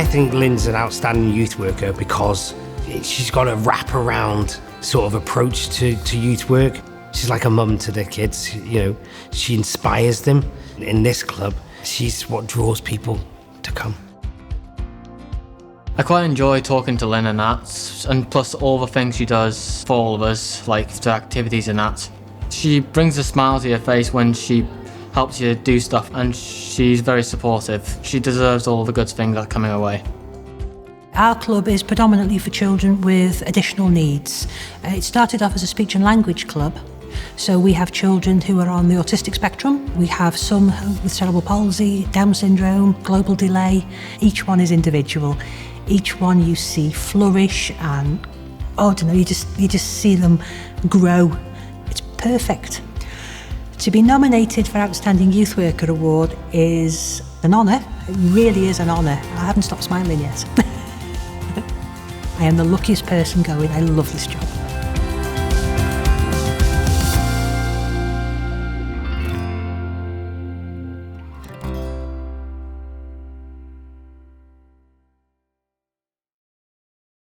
think Lin's an outstanding youth worker because she's got a wrap-around sort of approach to youth work. She's like a mum to the kids, you know. She inspires them. In this club, she's what draws people to come. I quite enjoy talking to Lin and that, and plus all the things she does for all of us, like the activities and that. She brings a smile to your face when she helps you do stuff, and she's very supportive. She deserves all the good things that are coming her way. Our club is predominantly for children with additional needs. It started off as a speech and language club, so we have children who are on the autistic spectrum. We have some with cerebral palsy, Down syndrome, global delay. Each one is individual. Each one you see flourish and, I don't know, you just see them grow. It's perfect. To be nominated for Outstanding Youth Worker Award is an honour. It really is an honour. I haven't stopped smiling yet. I am the luckiest person going. I love this job.